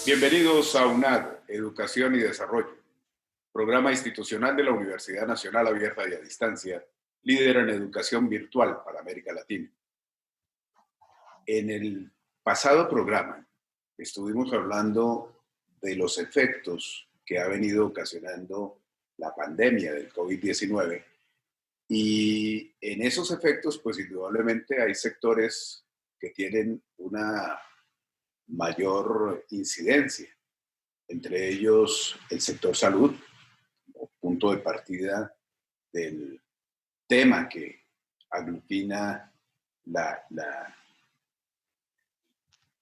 Bienvenidos a UNAD, Educación y Desarrollo, programa institucional de la Universidad Nacional Abierta y a Distancia, líder en educación virtual para América Latina. En el pasado programa estuvimos hablando de los efectos que ha venido ocasionando la pandemia del COVID-19 y en esos efectos, pues indudablemente hay sectores que tienen una mayor incidencia, entre ellos el sector salud, como punto de partida del tema que aglutina la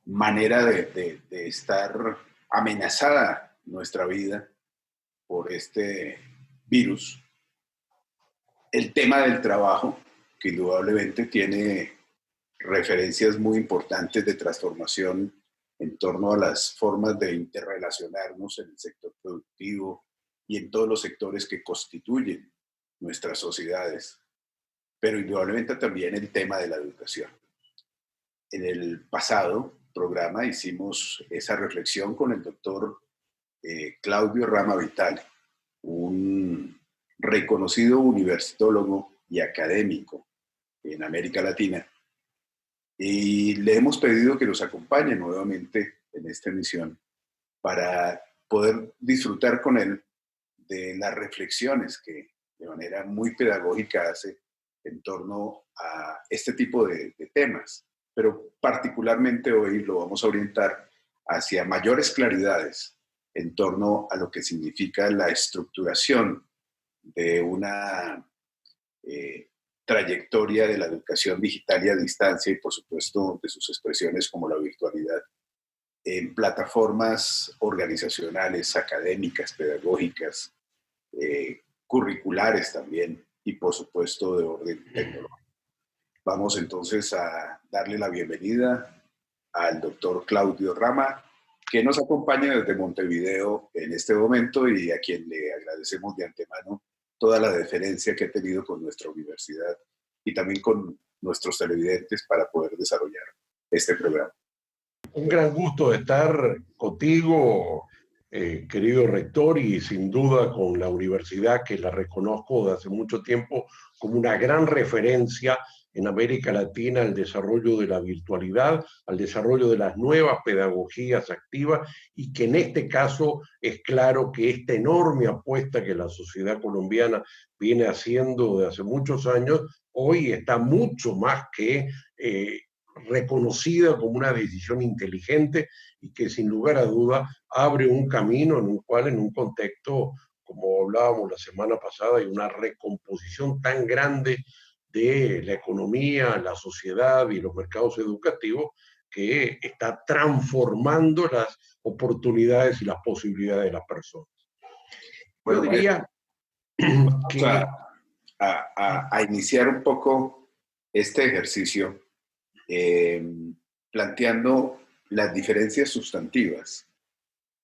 manera de estar amenazada nuestra vida por este virus. El tema del trabajo, que indudablemente tiene referencias muy importantes de transformación en torno a las formas de interrelacionarnos en el sector productivo y en todos los sectores que constituyen nuestras sociedades, pero indudablemente también el tema de la educación. En el pasado programa hicimos esa reflexión con el doctor Claudio Rama Vitale, un reconocido universitólogo y académico en América Latina, y le hemos pedido que nos acompañe nuevamente en esta emisión para poder disfrutar con él de las reflexiones que de manera muy pedagógica hace en torno a este tipo de temas. Pero particularmente hoy lo vamos a orientar hacia mayores claridades en torno a lo que significa la estructuración de una trayectoria de la educación digital y a distancia y por supuesto de sus expresiones como la virtualidad en plataformas organizacionales, académicas, pedagógicas, curriculares también y por supuesto de orden tecnológico. Vamos entonces a darle la bienvenida al doctor Claudio Rama, que nos acompaña desde Montevideo en este momento y a quien le agradecemos de antemano toda la deferencia que ha tenido con nuestra universidad y también con nuestros televidentes para poder desarrollar este programa. Un gran gusto estar contigo, querido rector, y sin duda con la universidad que la reconozco desde hace mucho tiempo como una gran referencia en América Latina al desarrollo de la virtualidad, al desarrollo de las nuevas pedagogías activas, y que en este caso es claro que esta enorme apuesta que la sociedad colombiana viene haciendo desde hace muchos años, hoy está mucho más que reconocida como una decisión inteligente y que sin lugar a duda abre un camino en un cual, en un contexto, como hablábamos la semana pasada, hay una recomposición tan grande de la economía, la sociedad y los mercados educativos que está transformando las oportunidades y las posibilidades de las personas. Yo diría vamos que a iniciar un poco este ejercicio planteando las diferencias sustantivas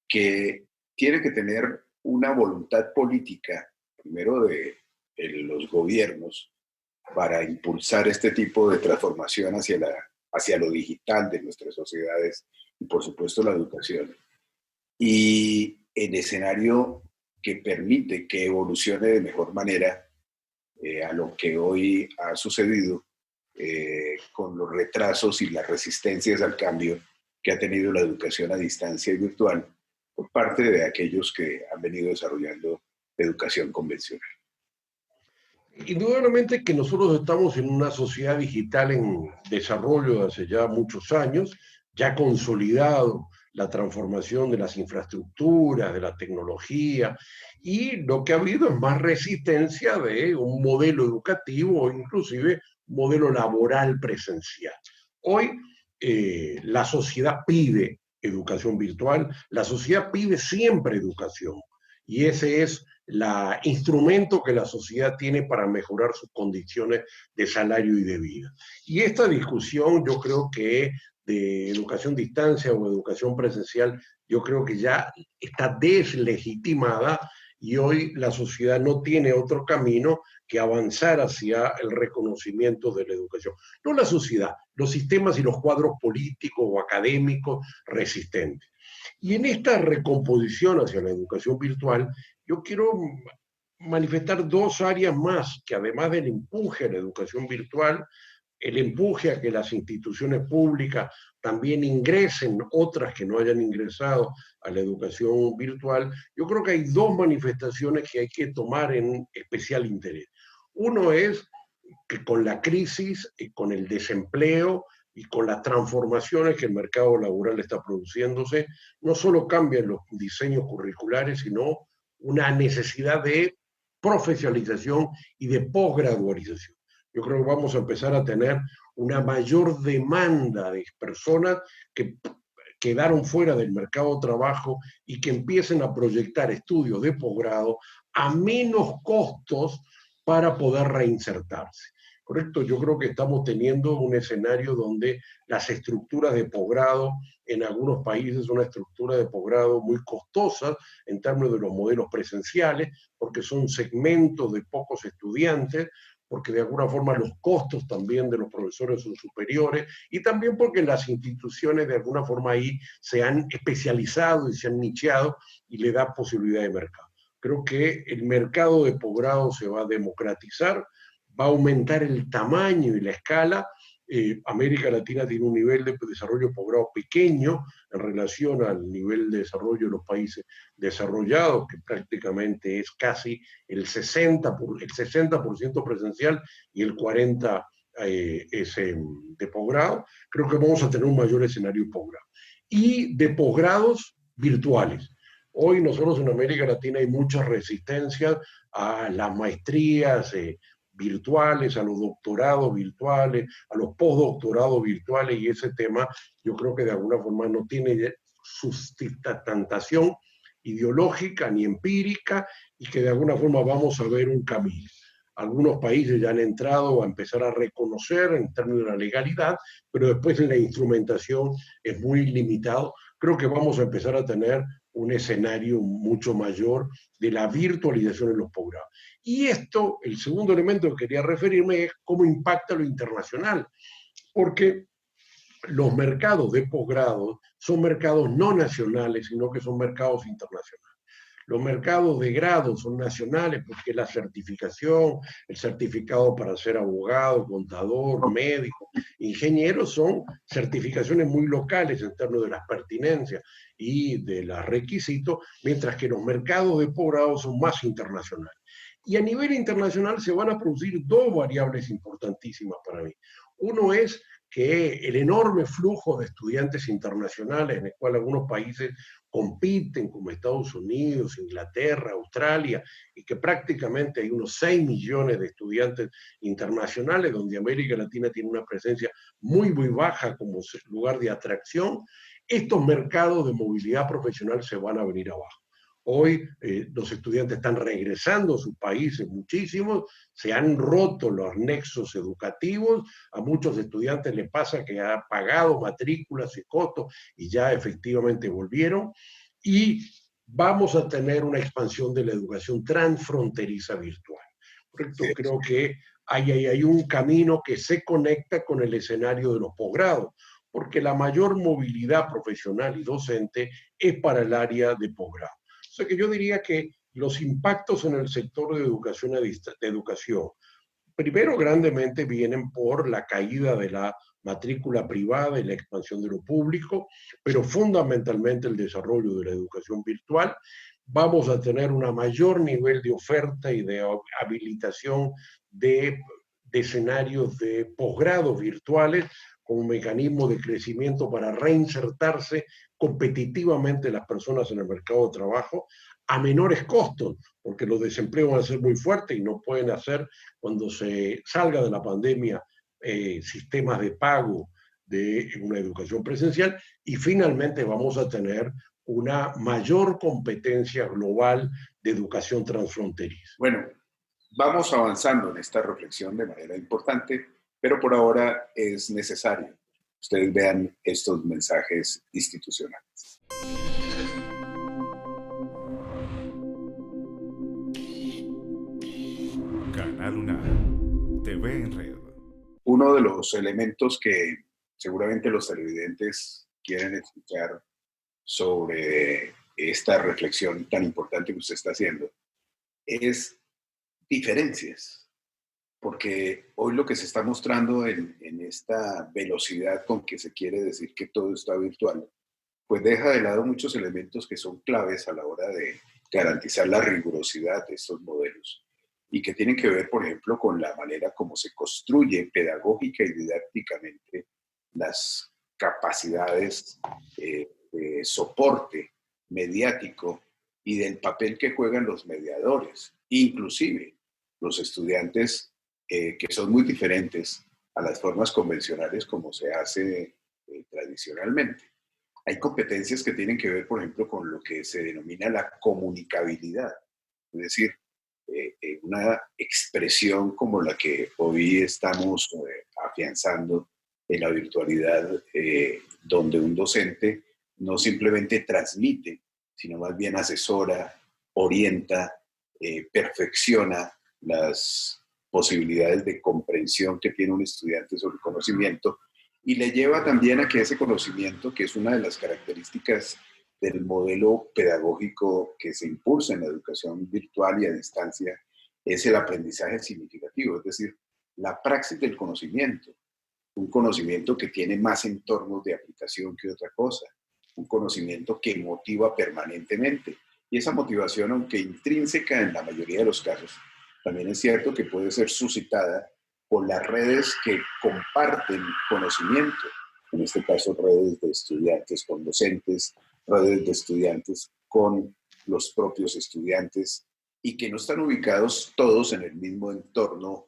que tiene que tener una voluntad política, primero de los gobiernos, para impulsar este tipo de transformación hacia lo digital de nuestras sociedades y por supuesto la educación. Y el escenario que permite que evolucione de mejor manera a lo que hoy ha sucedido con los retrasos y las resistencias al cambio que ha tenido la educación a distancia y virtual por parte de aquellos que han venido desarrollando educación convencional. indudablemente que nosotros estamos en una sociedad digital en desarrollo hace ya muchos años, ya consolidado la transformación de las infraestructuras, de la tecnología, y lo que ha habido es más resistencia de un modelo educativo o inclusive un modelo laboral presencial. Hoy la sociedad pide educación virtual, la sociedad pide siempre educación, y ese es el instrumento que la sociedad tiene para mejorar sus condiciones de salario y de vida. Y esta discusión, yo creo que de educación a distancia o educación presencial, yo creo que ya está deslegitimada, y hoy la sociedad no tiene otro camino que avanzar hacia el reconocimiento de la educación. No la sociedad, los sistemas y los cuadros políticos o académicos resistentes. Y en esta recomposición hacia la educación virtual, yo quiero manifestar dos áreas más que además del empuje a la educación virtual, el empuje a que las instituciones públicas también ingresen, otras que no hayan ingresado a la educación virtual, yo creo que hay dos manifestaciones que hay que tomar en especial interés. Uno es que con la crisis, con el desempleo y con las transformaciones que el mercado laboral está produciéndose, no solo cambian los diseños curriculares, sino una necesidad de profesionalización y de posgradualización. Yo creo que vamos a empezar a tener una mayor demanda de personas que quedaron fuera del mercado de trabajo y que empiecen a proyectar estudios de posgrado a menos costos para poder reinsertarse. ¿Correcto? Yo creo que estamos teniendo un escenario donde las estructuras de posgrado en algunos países son una estructura de posgrado muy costosa en términos de los modelos presenciales, porque son segmentos de pocos estudiantes, porque de alguna forma los costos también de los profesores son superiores y también porque las instituciones de alguna forma ahí se han especializado y se han nicheado y le da posibilidad de mercado. Creo que el mercado de posgrado se va a democratizar, va a aumentar el tamaño y la escala. América Latina tiene un nivel de desarrollo de posgrado pequeño en relación al nivel de desarrollo de los países desarrollados, que prácticamente es casi el 60% presencial y el 40% es de posgrado. Creo que vamos a tener un mayor escenario de posgrado. Y de posgrados virtuales. Hoy nosotros en América Latina hay mucha resistencia a las maestrías virtuales, a los doctorados virtuales, a los postdoctorados virtuales, y ese tema yo creo que de alguna forma no tiene sustentación ideológica ni empírica y que de alguna forma vamos a ver un camino. Algunos países ya han entrado a empezar a reconocer en términos de la legalidad, pero después en la instrumentación es muy limitado. Creo que vamos a empezar a tener un escenario mucho mayor de la virtualización en los posgrados. Y esto, el segundo elemento que quería referirme es cómo impacta lo internacional, porque los mercados de posgrado son mercados no nacionales, sino que son mercados internacionales. Los mercados de grado son nacionales porque la certificación, el certificado para ser abogado, contador, médico, ingeniero son certificaciones muy locales en términos de las pertinencias y de los requisitos, mientras que los mercados de posgrado son más internacionales. Y a nivel internacional se van a producir dos variables importantísimas para mí. Uno es que el enorme flujo de estudiantes internacionales, en el cual algunos países compiten, como Estados Unidos, Inglaterra, Australia, y que prácticamente hay unos 6 millones de estudiantes internacionales, donde América Latina tiene una presencia muy, muy baja como lugar de atracción, estos mercados de movilidad profesional se van a venir abajo. Hoy los estudiantes están regresando a sus países muchísimos, se han roto los nexos educativos, a muchos estudiantes les pasa que han pagado matrículas y costos y ya efectivamente volvieron, y vamos a tener una expansión de la educación transfronteriza virtual. ¿Correcto? Sí. Creo que hay un camino que se conecta con el escenario de los posgrados, porque la mayor movilidad profesional y docente es para el área de posgrado. O sea que yo diría que los impactos en el sector de educación, primero grandemente vienen por la caída de la matrícula privada y la expansión de lo público, pero fundamentalmente el desarrollo de la educación virtual. Vamos a tener un mayor nivel de oferta y de habilitación de escenarios de posgrados virtuales como un mecanismo de crecimiento para reinsertarse competitivamente las personas en el mercado de trabajo a menores costos, porque los desempleos van a ser muy fuertes y no pueden hacer, cuando se salga de la pandemia, sistemas de pago de una educación presencial, y finalmente vamos a tener una mayor competencia global de educación transfronteriza. Bueno, vamos avanzando en esta reflexión de manera importante, pero por ahora es necesario que ustedes vean estos mensajes institucionales. Canal UNAM, TV en Red. Uno de los elementos que seguramente los televidentes quieren escuchar sobre esta reflexión tan importante que usted está haciendo es diferencias, porque hoy lo que se está mostrando en esta velocidad con que se quiere decir que todo está virtual, pues deja de lado muchos elementos que son claves a la hora de garantizar la rigurosidad de estos modelos y que tienen que ver, por ejemplo, con la manera como se construye pedagógica y didácticamente las capacidades de soporte mediático y del papel que juegan los mediadores, inclusive los estudiantes que son muy diferentes a las formas convencionales como se hace tradicionalmente. Hay competencias que tienen que ver, por ejemplo, con lo que se denomina la comunicabilidad, es decir, una expresión como la que hoy estamos afianzando en la virtualidad, donde un docente no simplemente transmite, sino más bien asesora, orienta, perfecciona las posibilidades de comprensión que tiene un estudiante sobre el conocimiento y le lleva también a que ese conocimiento, que es una de las características del modelo pedagógico que se impulsa en la educación virtual y a distancia, es el aprendizaje significativo, es decir, la praxis del conocimiento, un conocimiento que tiene más entornos de aplicación que otra cosa, un conocimiento que motiva permanentemente. Y esa motivación, aunque intrínseca en la mayoría de los casos, también es cierto que puede ser suscitada por las redes que comparten conocimiento, en este caso redes de estudiantes con docentes, redes de estudiantes con los propios estudiantes, y que no están ubicados todos en el mismo entorno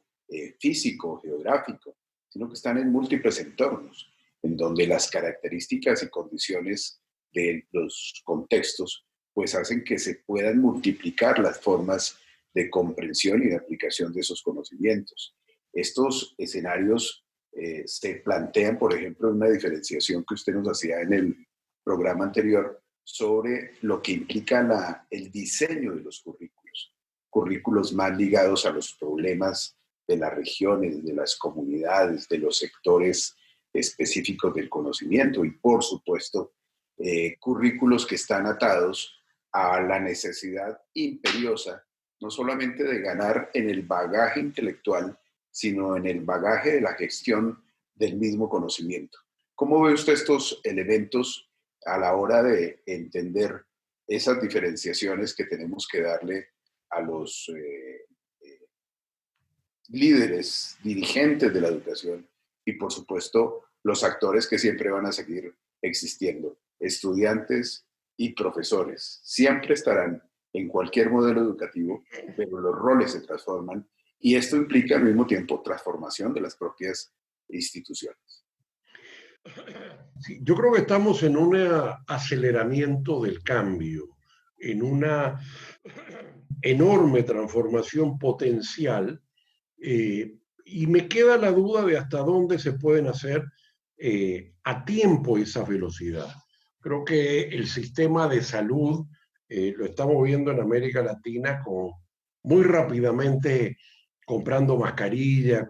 físico, geográfico, sino que están en múltiples entornos, en donde las características y condiciones de los contextos pues hacen que se puedan multiplicar las formas de comprensión y de aplicación de esos conocimientos. Estos escenarios se plantean, por ejemplo, en una diferenciación que usted nos hacía en el programa anterior sobre lo que implica el diseño de los currículos. Currículos más ligados a los problemas de las regiones, de las comunidades, de los sectores específicos del conocimiento y, por supuesto, currículos que están atados a la necesidad imperiosa no solamente de ganar en el bagaje intelectual, sino en el bagaje de la gestión del mismo conocimiento. ¿Cómo ve usted estos elementos a la hora de entender esas diferenciaciones que tenemos que darle a los líderes, dirigentes de la educación y, por supuesto, los actores que siempre van a seguir existiendo, estudiantes y profesores? Siempre estarán en cualquier modelo educativo, pero los roles se transforman y esto implica al mismo tiempo transformación de las propias instituciones. Sí, yo creo que estamos en un aceleramiento del cambio, en una enorme transformación potencial, y me queda la duda de hasta dónde se pueden hacer a tiempo esa velocidad. Creo que el sistema de salud lo estamos viendo en América Latina muy rápidamente comprando mascarillas,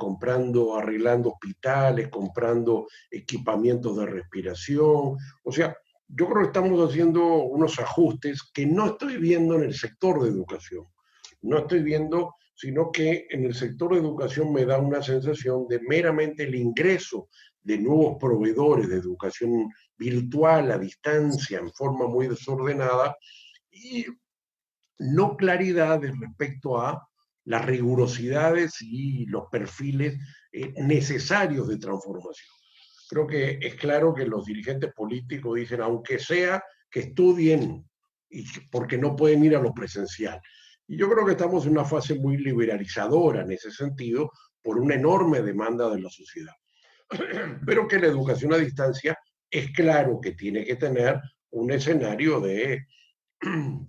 arreglando hospitales, comprando equipamientos de respiración. O sea, yo creo que estamos haciendo unos ajustes que no estoy viendo en el sector de educación. No estoy viendo, sino que en el sector de educación me da una sensación de meramente el ingreso de nuevos proveedores de educación virtual, a distancia, en forma muy desordenada, y no claridad respecto a las rigurosidades y los perfiles necesarios de transformación. Creo que es claro que los dirigentes políticos dicen, aunque sea que estudien, porque no pueden ir a lo presencial. Y yo creo que estamos en una fase muy liberalizadora en ese sentido, por una enorme demanda de la sociedad. Pero que la educación a distancia es claro que tiene que tener un escenario de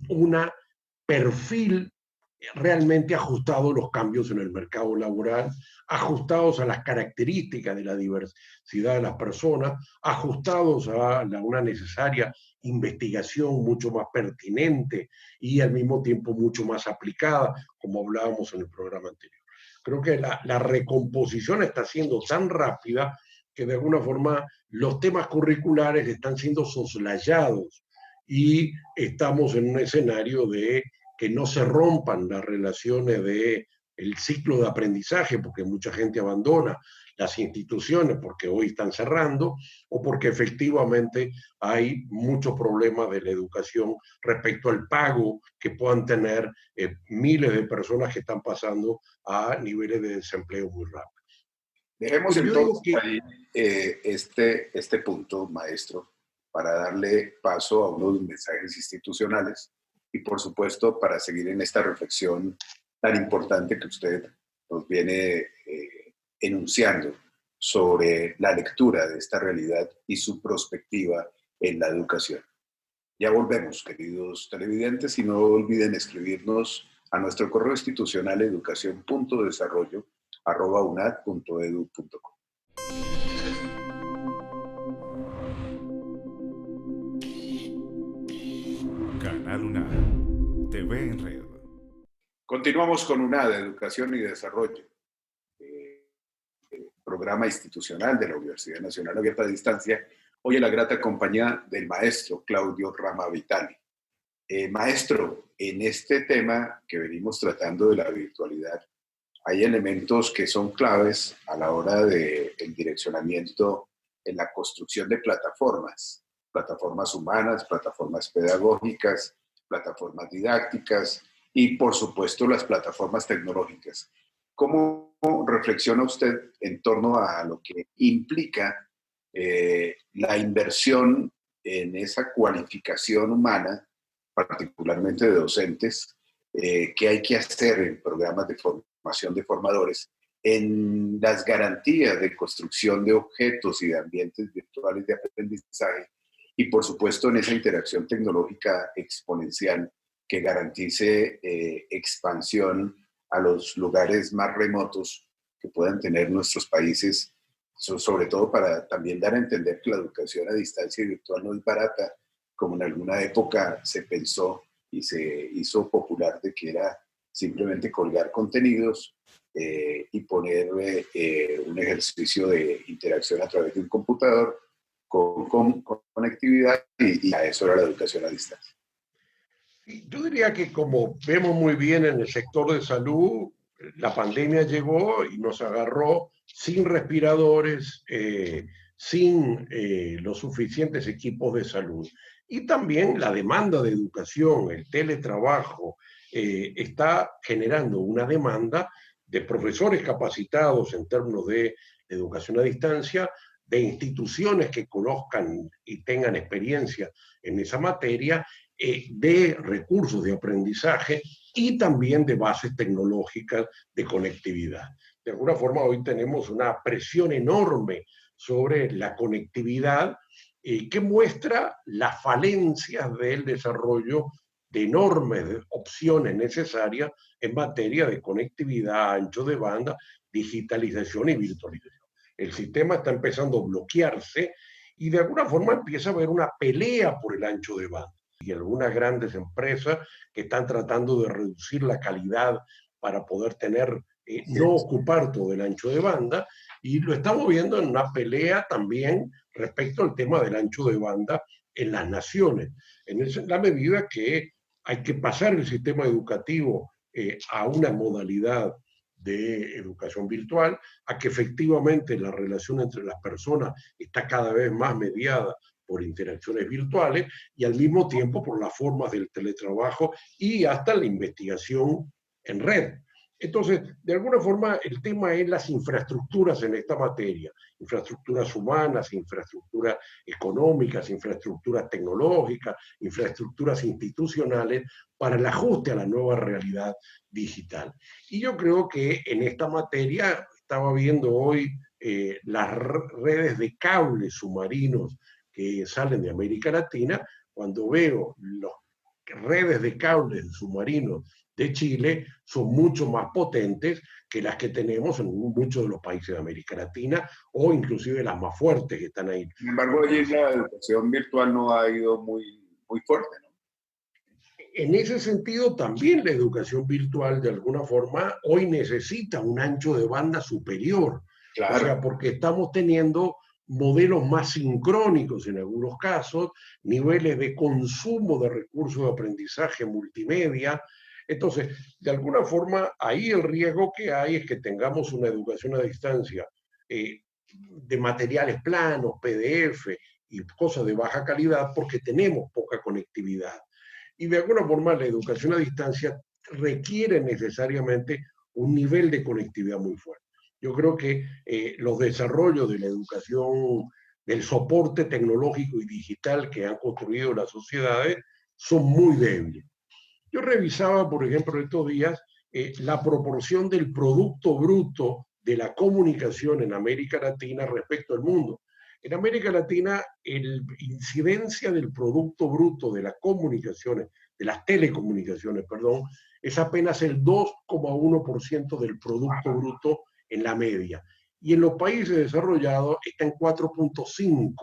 una perfil realmente ajustado a los cambios en el mercado laboral, ajustados a las características de la diversidad de las personas, ajustados a una necesaria investigación mucho más pertinente y al mismo tiempo mucho más aplicada, como hablábamos en el programa anterior. Creo que la recomposición está siendo tan rápida que de alguna forma los temas curriculares están siendo soslayados y estamos en un escenario de que no se rompan las relaciones de el ciclo de aprendizaje, porque mucha gente abandona las instituciones porque hoy están cerrando o porque efectivamente hay muchos problemas de la educación respecto al pago que puedan tener miles de personas que están pasando a niveles de desempleo muy rápido. Dejemos Pero yo digo entonces que ahí este punto, maestro, para darle paso a unos mensajes institucionales y, por supuesto, para seguir en esta reflexión tan importante que usted nos viene enunciando sobre la lectura de esta realidad y su perspectiva en la educación. Ya volvemos, queridos televidentes, y no olviden escribirnos a nuestro correo institucional educación.desarrollo@unad.edu.co. Canal UNAD, TV en red. Continuamos con UNAD, Educación y Desarrollo, programa institucional de la Universidad Nacional Abierta a Distancia. Hoy en la grata compañía del maestro Claudio Rama Vitali. Maestro, en este tema que venimos tratando de la virtualidad, hay elementos que son claves a la hora del direccionamiento en la construcción de plataformas, plataformas humanas, plataformas pedagógicas, plataformas didácticas y, por supuesto, las plataformas tecnológicas. ¿Cómo reflexiona usted en torno a lo que implica la inversión en esa cualificación humana, particularmente de docentes, que hay que hacer en programas de formación de formadores, en las garantías de construcción de objetos y de ambientes virtuales de aprendizaje y, por supuesto, en esa interacción tecnológica exponencial que garantice expansión a los lugares más remotos que puedan tener nuestros países, sobre todo para también dar a entender que la educación a distancia y virtual no es barata, como en alguna época se pensó y se hizo popular, de que era simplemente colgar contenidos y poner un ejercicio de interacción a través de un computador con conectividad y a eso era la educación a distancia. yo diría que, como vemos muy bien en el sector de salud, la pandemia llegó y nos agarró sin respiradores, sin los suficientes equipos de salud. Y también la demanda de educación, el teletrabajo, está generando una demanda de profesores capacitados en términos de educación a distancia, de instituciones que conozcan y tengan experiencia en esa materia, de recursos de aprendizaje y también de bases tecnológicas de conectividad. De alguna forma, hoy tenemos una presión enorme sobre la conectividad que muestra las falencias del desarrollo de enormes opciones necesarias en materia de conectividad, ancho de banda, digitalización y virtualización. El sistema está empezando a bloquearse y de alguna forma empieza a haber una pelea por el ancho de banda. Y algunas grandes empresas que están tratando de reducir la calidad para poder tener, no ocupar todo el ancho de banda, y lo estamos viendo en una pelea también respecto al tema del ancho de banda en las naciones, en la medida que hay que pasar el sistema educativo a una modalidad de educación virtual, a que efectivamente la relación entre las personas está cada vez más mediada por interacciones virtuales y al mismo tiempo por las formas del teletrabajo y hasta la investigación en red. Entonces, de alguna forma, el tema es las infraestructuras en esta materia, infraestructuras humanas, infraestructuras económicas, infraestructuras tecnológicas, infraestructuras institucionales para el ajuste a la nueva realidad digital. Y yo creo que en esta materia, estaba viendo hoy las redes de cables submarinos que salen de América Latina, cuando veo las redes de cables submarinos de Chile son mucho más potentes que las que tenemos en muchos de los países de América Latina o inclusive las más fuertes que están ahí. Sin embargo, allí la educación virtual no ha ido muy fuerte, ¿no? En ese sentido, también la educación virtual, de alguna forma, hoy necesita un ancho de banda superior. Claro. O sea, porque estamos teniendo modelos más sincrónicos en algunos casos, niveles de consumo de recursos de aprendizaje multimedia. Entonces, de alguna forma, ahí el riesgo que hay es que tengamos una educación a distancia de materiales planos, PDF y cosas de baja calidad porque tenemos poca conectividad. Y de alguna forma la educación a distancia requiere necesariamente un nivel de conectividad muy fuerte. Yo creo que los desarrollos de la educación, del soporte tecnológico y digital que han construido las sociedades son muy débiles. Yo revisaba, por ejemplo, estos días la proporción del Producto Bruto de la comunicación en América Latina respecto al mundo. En América Latina, la incidencia del Producto Bruto de las comunicaciones, de las telecomunicaciones, perdón, es apenas el 2,1% del Producto Bruto en la media. Y en los países desarrollados está en 4,5%.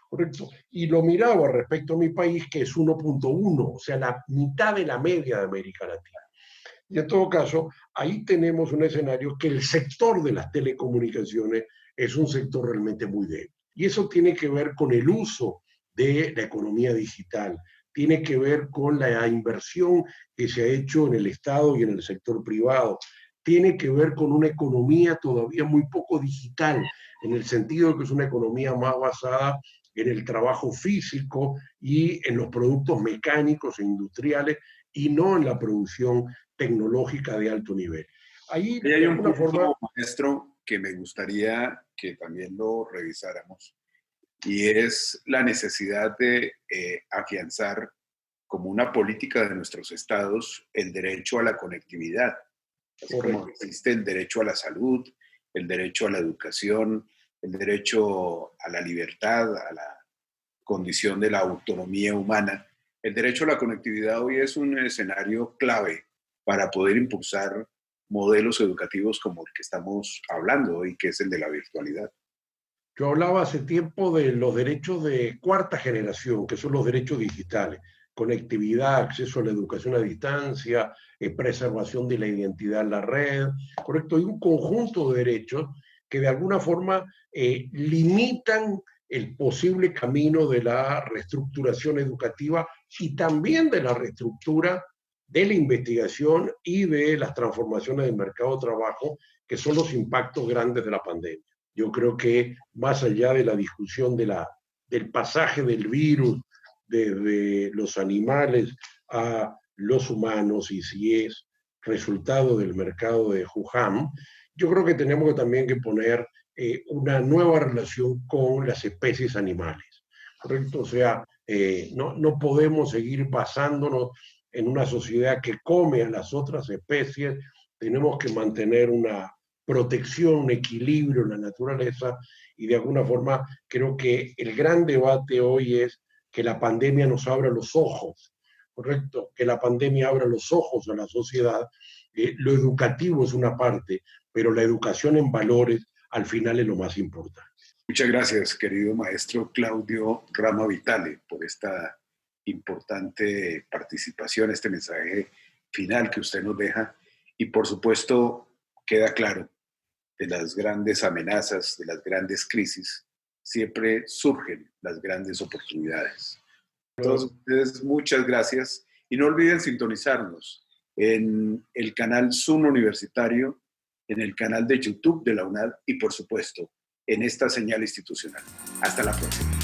¿Correcto? Y lo miraba respecto a mi país, que es 1,1, o sea, la mitad de la media de América Latina. Y en todo caso, ahí tenemos un escenario que el sector de las telecomunicaciones es un sector realmente muy débil. Y eso tiene que ver con el uso de la economía digital, tiene que ver con la inversión que se ha hecho en el Estado y en el sector privado, tiene que ver con una economía todavía muy poco digital, en el sentido de que es una economía más basada en el trabajo físico y en los productos mecánicos e industriales y no en la producción tecnológica de alto nivel. Ahí, Y de hay un alguna forma, punto, maestro, que me gustaría que también lo revisáramos, y es la necesidad de afianzar como una política de nuestros estados el derecho a la conectividad, así como correcto. existe el derecho a la salud, el derecho a la educación, el derecho a la libertad, a la condición de la autonomía humana. El derecho a la conectividad hoy es un escenario clave para poder impulsar modelos educativos como el que estamos hablando hoy, que es el de la virtualidad. Yo hablaba hace tiempo de los derechos de cuarta generación, que son los derechos digitales, conectividad, acceso a la educación a distancia, preservación de la identidad en la red, ¿correcto? Hay un conjunto de derechos que de alguna forma limitan el posible camino de la reestructuración educativa y también de la reestructura de la investigación y de las transformaciones del mercado de trabajo, que son los impactos grandes de la pandemia. Yo creo que más allá de la discusión del pasaje del virus desde los animales a los humanos y si es resultado del mercado de Wuhan, yo creo que tenemos que también que poner una nueva relación con las especies animales, ¿correcto? O sea, no podemos seguir basándonos en una sociedad que come a las otras especies, tenemos que mantener una protección, un equilibrio en la naturaleza y de alguna forma creo que el gran debate hoy es que la pandemia nos abra los ojos, ¿correcto? Que la pandemia abra los ojos a la sociedad. Lo educativo es una parte, pero la educación en valores al final es lo más importante. Muchas gracias, querido maestro Claudio Rama Vitale, por esta importante participación, este mensaje final que usted nos deja. Y por supuesto, queda claro, de las grandes amenazas, de las grandes crisis, siempre surgen las grandes oportunidades. Entonces, muchas gracias y no olviden sintonizarnos en el canal Zoom Universitario, en el canal de YouTube de la UNAD y por supuesto en esta señal institucional. Hasta la próxima.